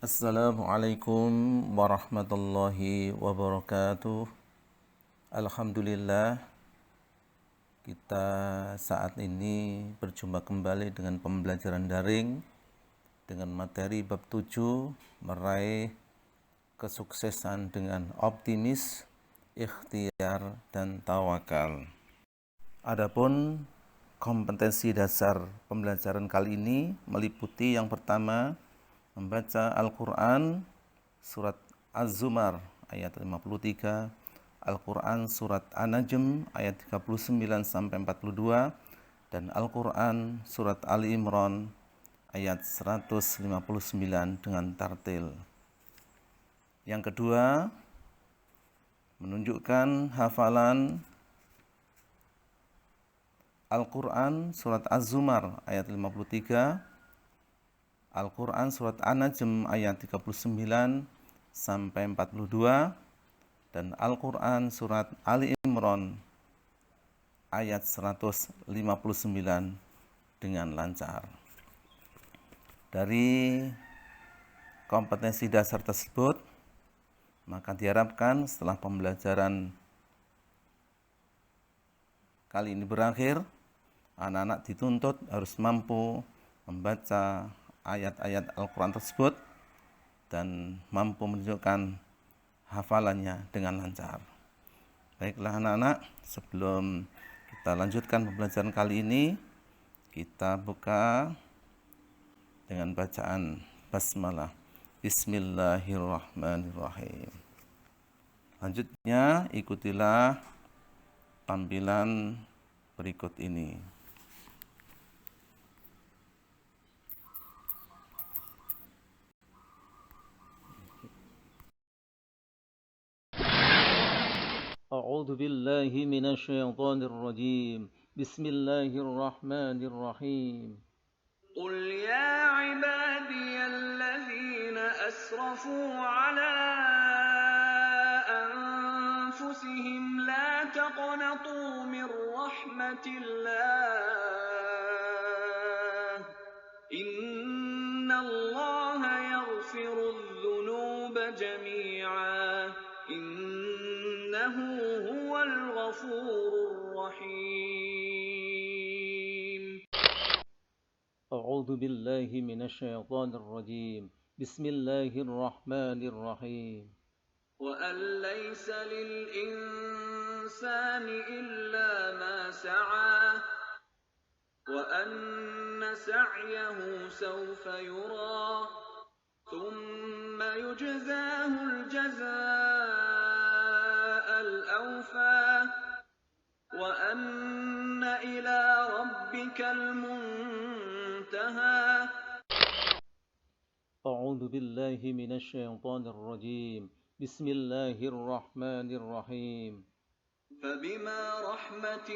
Assalamualaikum warahmatullahi wabarakatuh. Alhamdulillah, kita saat ini berjumpa kembali dengan pembelajaran daring dengan materi bab 7, meraih kesuksesan dengan optimis, ikhtiar, dan tawakal. Adapun kompetensi dasar pembelajaran kali ini meliputi yang pertama, membaca Al-Quran surat Az-Zumar ayat 53, Al-Quran surat An-Najm ayat 39 sampai 42, dan Al-Quran surat Ali Imran ayat 159 dengan tartil. Yang kedua, menunjukkan hafalan Al-Quran surat Az-Zumar ayat 53, Al-Quran surat An-Najm ayat 39 sampai 42, dan Al-Quran surat Ali Imran ayat 159 dengan lancar. Dari kompetensi dasar tersebut, maka diharapkan setelah pembelajaran kali ini berakhir, anak-anak dituntut harus mampu membaca ayat-ayat Al-Quran tersebut dan mampu menunjukkan hafalannya dengan lancar. Baiklah anak-anak, sebelum kita lanjutkan pembelajaran kali ini, kita buka dengan bacaan basmalah. Bismillahirrahmanirrahim. Lanjutnya ikutilah tampilan berikut ini. أعوذ بالله من الشيطان الرجيم بسم الله الرحمن الرحيم قل يا عبادي الذين أسرفوا على أنفسهم لا تقنطوا من رحمة الله إن الله يغفر الذنوب جميعا إنه هو الغفور الرحيم أعوذ بالله من الشيطان الرجيم بسم الله الرحمن الرحيم وأن ليس للإنسان إلا ما سعى وأن سعيه سوف يرى ثم يجزاه الجزاء الأوفى وأن إلى ربك المنتهى أعوذ بالله من الشيطان الرجيم بسم الله الرحمن الرحيم فبما رحمة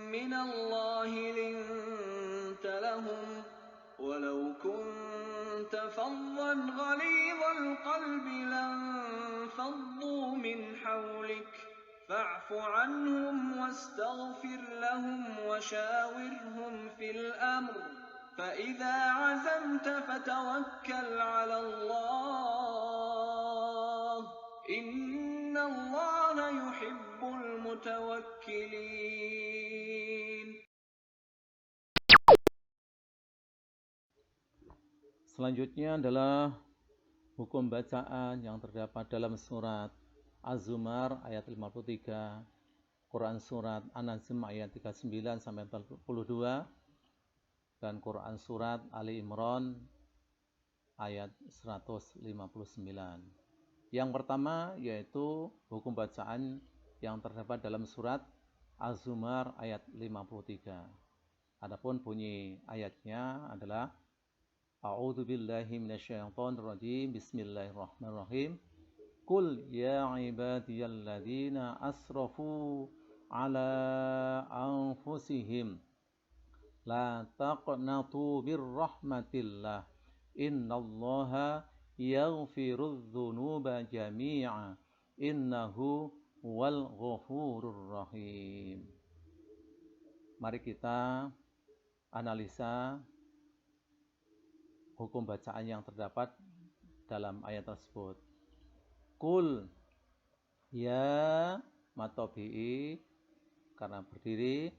من الله لنت لهم ولو كنت فظا غليظ القلب لانفضوا من حولك فاعف عنهم واستغفر لهم وشاورهم في الأمر فإذا عزمت فتوكل على الله إن الله يحب المتوكلين. Selanjutnya adalah hukum bacaan yang terdapat dalam surat Az-Zumar ayat 53, Quran surat An-Najm ayat 39 sampai 42, dan Quran surat Ali Imran ayat 159. Yang pertama yaitu hukum bacaan yang terdapat dalam surat Az-Zumar ayat 53. Adapun bunyi ayatnya adalah A'udzu billahi minasyaitonir rajim. Bismillahirrahmanirrahim. Qul ya ibadiyalladzina asrafu ala anfusihim la taqnatu birrahmatillah innallaha yaghfirudz dzunuba jami'a innahu huwal ghafurur rahim. Mari kita analisa hukum bacaan yang terdapat dalam ayat tersebut. Kul, ya matobi'i karena berdiri,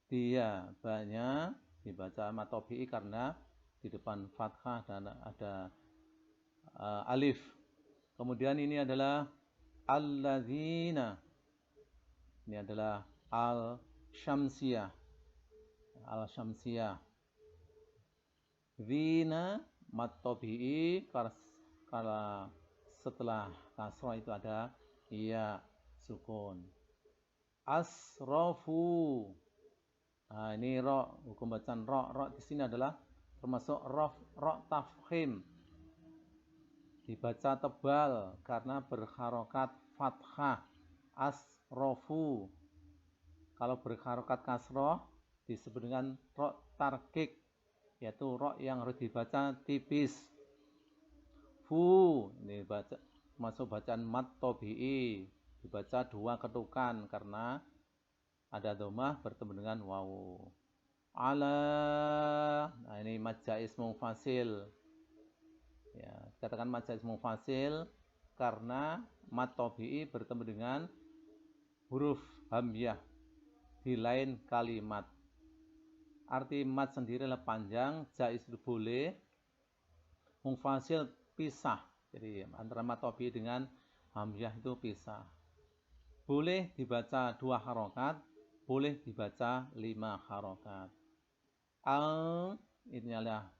dia banyak dibaca matobi'i karena di depan fathah dan ada alif. Kemudian ini adalah alladzina, ini adalah al-syamsiyah, Zina matobi'i karena setelah kasroh itu ada iya sukun. Asrofu, nah ini ro, hukum bacaan ro di sini adalah termasuk ro tafkhim, dibaca tebal karena berharokat fathah. Asrofu, kalau berharokat kasroh disebut dengan ro tarkik, yaitu ro yang harus dibaca tipis. Fu, ini baca masuk bacaan mat tobi'i, dibaca dua ketukan karena ada dhammah bertemu dengan wawu. Ala, nah ini mad jaiz munfasil. Ya, katakan mad jaiz munfasil karena mat tobi'i bertemu dengan huruf hamzah di lain kalimat. Arti mad sendiri adalah panjang, jaiz itu boleh, munfasil pisah. Jadi antara mad tobi'i dengan hamzah itu pisah. Boleh dibaca 2 harokat, boleh dibaca 5 harokat. Al, ini adalah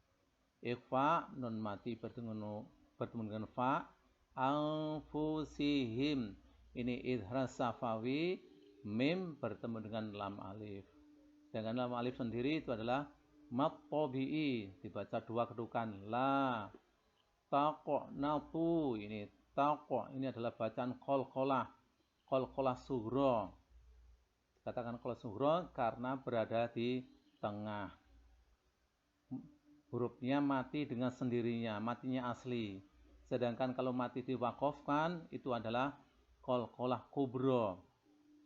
ikhfa, nun mati bertemu dengan fa. Anfusihim, ini idhar safawi, mim bertemu dengan lam alif. Dengan lam alif sendiri itu adalah mat tobi'i, dibaca 2 ketukan. La taqnatu, ini taqo, ini adalah bacaan qalqalah sughra. Katakan qalqalah sughra karena berada di tengah. Hurufnya mati dengan sendirinya, matinya asli. Sedangkan kalau mati diwaqafkan itu adalah qalqalah kubra.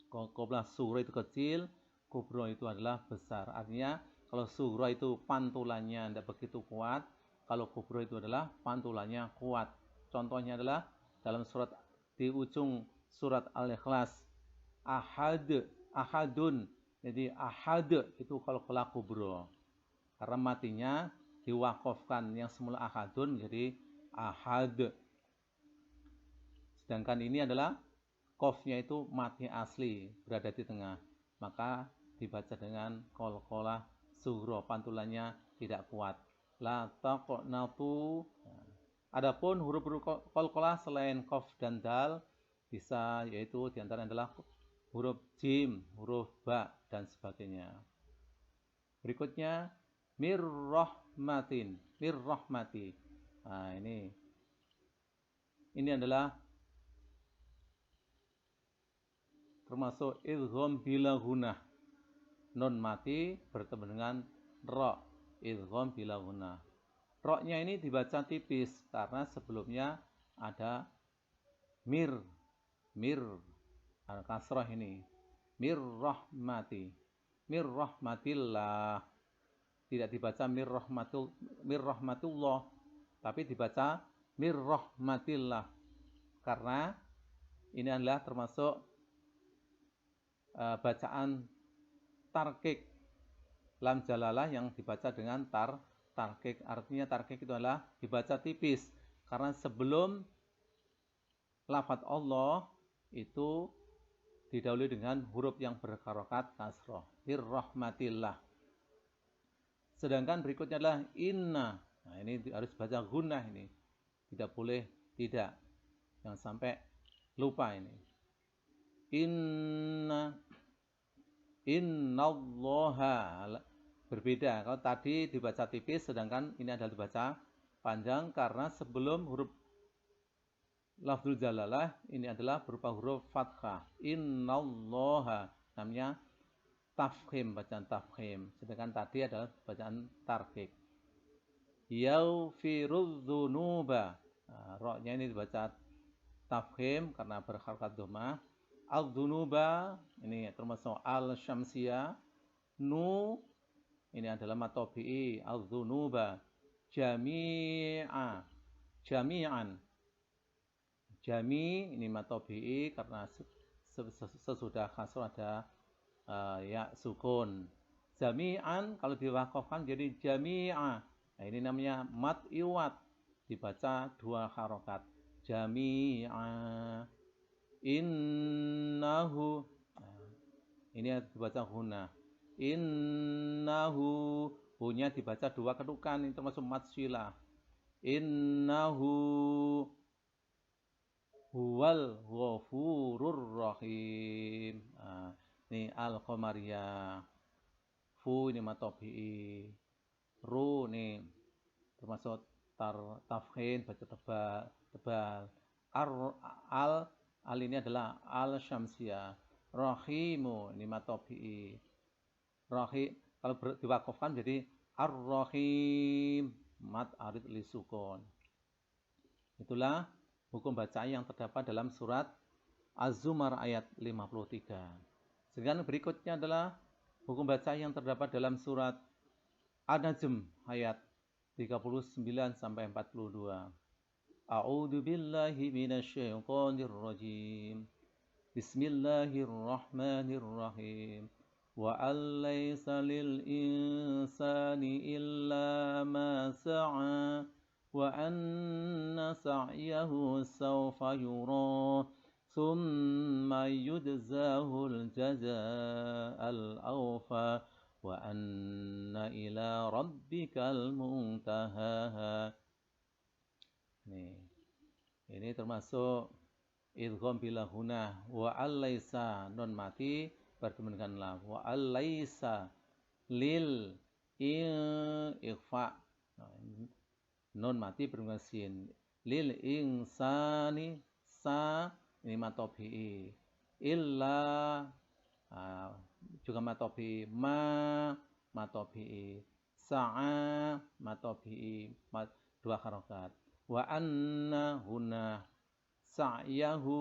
Qalqalah sughra itu kecil, kubra itu adalah besar. Artinya kalau sughra itu pantulannya tidak begitu kuat, kalau kubra itu adalah pantulannya kuat. Contohnya adalah dalam surat di ujung surat Al-Ikhlas, ahadun. Jadi ahad itu qalqalah kubra. Karena matinya diwaqafkan, yang semula ahadun jadi ahad. Sedangkan ini adalah qafnya itu mati asli, berada di tengah. Maka dibaca dengan qalqalah sughra, pantulannya tidak kuat. La taqnatu. Adapun huruf-huruf qalqalah selain qaf dan dal bisa, yaitu diantara adalah huruf jim, huruf ba dan sebagainya. Berikutnya mirrahmati. Nah, ini adalah termasuk idgham bila gunnah. Nun mati bertemu dengan ra, idgham bila gunnah. Ra-nya ini dibaca tipis karena sebelumnya ada mir al-kasrah ini. Mirrahmatillah. Tidak dibaca mirrahmatullah, tapi dibaca mirrahmatillah. Karena ini adalah termasuk bacaan tarkik, lam jalalah yang dibaca dengan tarkik. Artinya tarkik itu adalah dibaca tipis karena sebelum lafadz Allah itu didahului dengan huruf yang berharokat kasroh, mirrahmatillah. Sedangkan berikutnya adalah inna. Nah, ini harus baca gunnah, ini tidak boleh tidak, jangan sampai lupa ini. Innallaha, berbeda. Kalau tadi dibaca tipis, sedangkan ini adalah dibaca panjang karena sebelum huruf lafzul jalalah ini adalah berupa huruf fathah. Innallaha, namanya tafkhim, bacaan tafkhim. Sedangkan tadi adalah bacaan tarkik. Yaghfirudz dzunuba. Nah, ra-nya ini dibaca tafkhim karena berharokat dhammah. Al-dzunuba ini termasuk al-syamsiyah. Nu ini adalah mad tabi'i, al-dzunuba. jami'a, jami'an. Jami ini mad tabi'i karena sesudah kasroh ada ya sukun. Jami'an kalau diwakafkan jadi jami'a. Nah, ini namanya mad iwad, dibaca 2 harokat. Jami'a. Innahu. Nah, ini dibaca huna. Innahu. Hunya dibaca 2 ketukan, ini termasuk mad silah. Innahu huwal ghafurur rahim. Nah, ini al-qamariyah. Fu ini mad tabi'i. Ru ini termasuk tafkhin, baca tebal. Al ini adalah al syamsiyah. Rahimu ini mad tabi'i. Rahim kalau diwakafkan jadi ar-rahim, mad arid li sukun. Itulah hukum bacaan yang terdapat dalam surat Az-Zumar ayat 53. Sedangkan berikutnya adalah hukum bacaan yang terdapat dalam surat An-Najm ayat 39 sampai 42. A'udzu billahi minasyaitonir rajim. Bismillahirrahmanirrahim. Wa allaysa lil insani illa ma sa'a wa anna sa'yahu sawfa yura thumma yujzahul jazaa'al awfa wa anna ila rabbikal muntaha. Ini termasuk idgham bila huna. Wa allaysa nun mati bertemu dengan lam. Wa allaysa lil ikhfa. Nun mati bertemu dengan sin. Lil insani sa ini mad tabi'i. Illa juga mad tabi'i. Ma mad tabi'i. Sa'a mad tabi'i. 2 harokat. Wa anna huna sa'yahu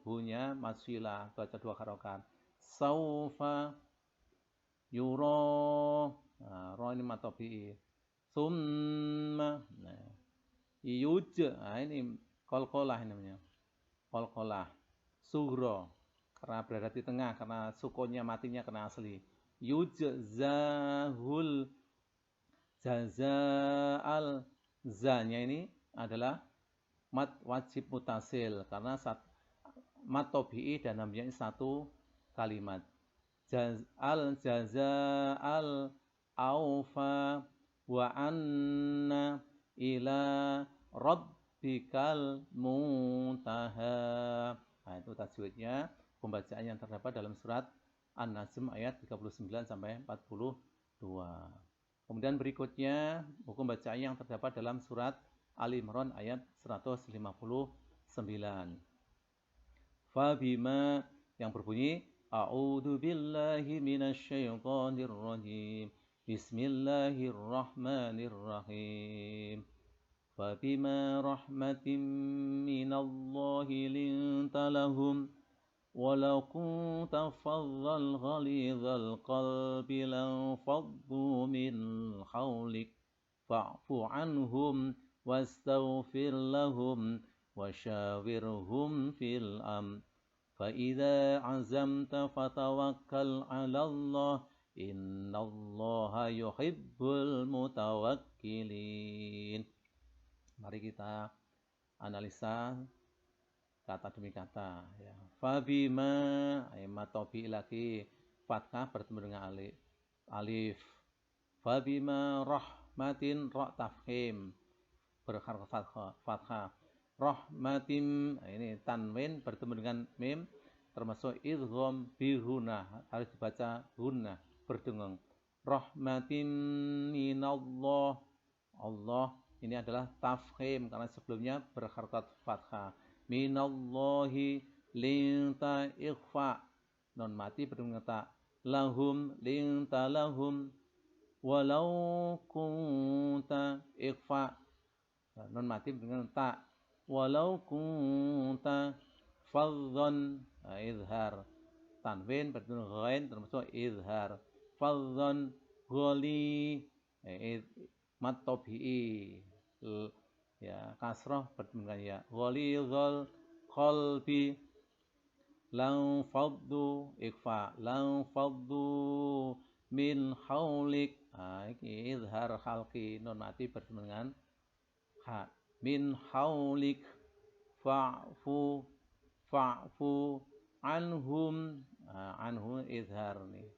hunya masyilah, baca 2 harokat. Saufa yura, ro ini mad tabi'i. Summa yuj, ini qalqalah namanya. Qalqalah sughra karena berada di tengah karena sukunnya matinya kena asli. Yujzahul jazaal, zanya ini adalah mad wajib mutasil karena mad tabi'i dan namanya ini satu kalimat. Jazaal aufa wa anna ila rabbikal muntaha. Nah, itu tajwidnya, pembacaan yang terdapat dalam surat An-Najm ayat 39 sampai 42. Kemudian berikutnya hukum bacaan yang terdapat dalam surat Ali Imran ayat 159. Fabima yang berbunyi A'udzu billahi minasyaitonir rajim. Bismillahirrahmanirrahim. Fabima rahmatin minallahi linta lahum walau kunta fadhal ghalidhal qalbi lanfaddu min hawlik fa'fu anhum wastaghfir lahum washawirhum fil amr فإذا عزمت فتوكل على الله إن الله يحب المتوكلين. Mari kita analisa kata demi kata ya. Fabima mad tabi'i lagi fathah bertemu dengan alif. Fabima rahmatin ra tafkhim berharkat fathah. Rahmatim, ini tanwin bertemu dengan mim termasuk idgham bihuna, harus dibaca hunna berdengung. Rahmatim minallah, Allah ini adalah tafkhim karena sebelumnya berharkat fathah. Minallahi linta ikhfa, non mati bertemu dengan ta. Lahum linta lahum walau kunta ikhfa, non mati dengan ta. Walau kunta fadhan, izhar tanwin bertemu ghain termasuk izhar. Fadhan ghali, mat tabi'i ya kasroh bertemu dengan ya. Ghalidhal qalbi lan faddu ikfa lan faddu min haulik. Iki izhar khalqi nun mati bertemu dengan ha. Min haulik fa'fu anhum. Anhu izhar nih.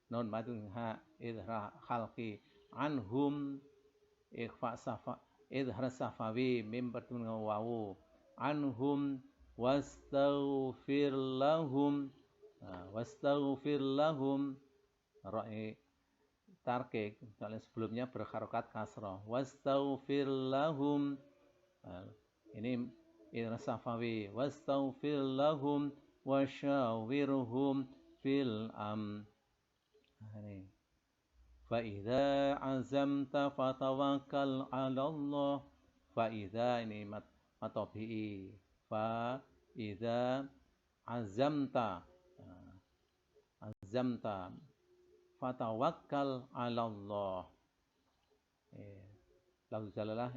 Nun mati ha izhar khalqi anhum ikhfa safa izhar safawi mim bertemu dengan wawu anhum wastaghfir lahum. Wastaghfir lahum ra'i tarkik soalnya sebelumnya berharokat kasrah wastaghfir lahum. Ini izhar safawi wastaghfir lahum wasyawirhum fil ini fa idza azamta fatawakkal 'ala Allah. Fa idza ini matabi'i fa idza azamta fatawakkal 'ala Allah. Lafzul jalalah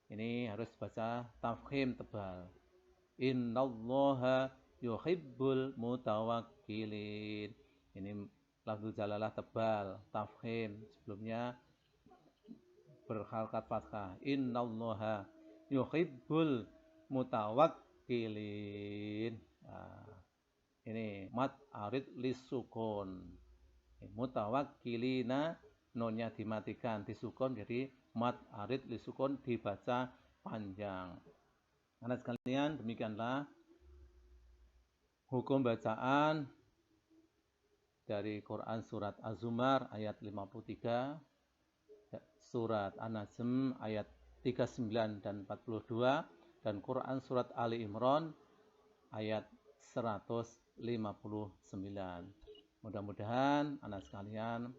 ini harus baca tafkhim tebal. Innallaha yuhibbul mutawakkilin. Ini lafzul jalalah tebal, tafkhim. Sebelumnya berharakat fathah. Innallaha yuhibbul mutawakkilin. Ini mat arid lisukun. Mutawakkilina nonnya dimatikan, disukun jadi mat arid lisukun dibaca panjang. Anak sekalian, demikianlah hukum bacaan dari Quran surat Az-Zumar ayat 53, surat An-Najm ayat 39 dan 42, dan Quran surat Ali Imran ayat 159. Mudah-mudahan anak sekalian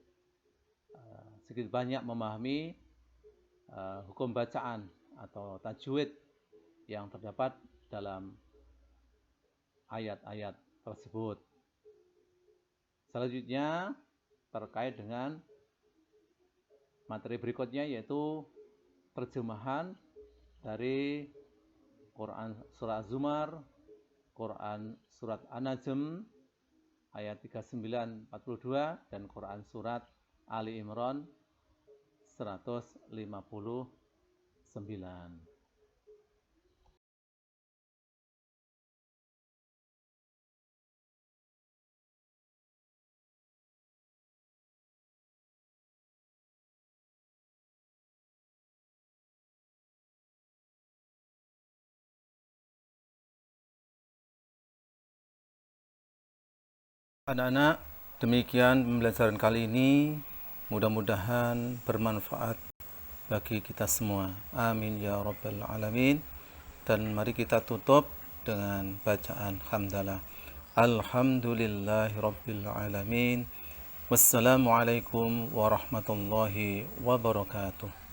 sedikit banyak memahami hukum bacaan atau tajwid yang terdapat dalam ayat-ayat tersebut. Selanjutnya terkait dengan materi berikutnya yaitu terjemahan dari Quran surah Az-Zumar, Quran surat An-Najm ayat 39-42 dan Quran surat Ali Imran 159. Anak-anak, demikian pembelajaran kali ini. Mudah-mudahan bermanfaat bagi kita semua. Amin ya rabbal alamin. Dan mari kita tutup dengan bacaan hamdalah. Alhamdulillahi rabbil alamin. Wassalamualaikum warahmatullahi wabarakatuh.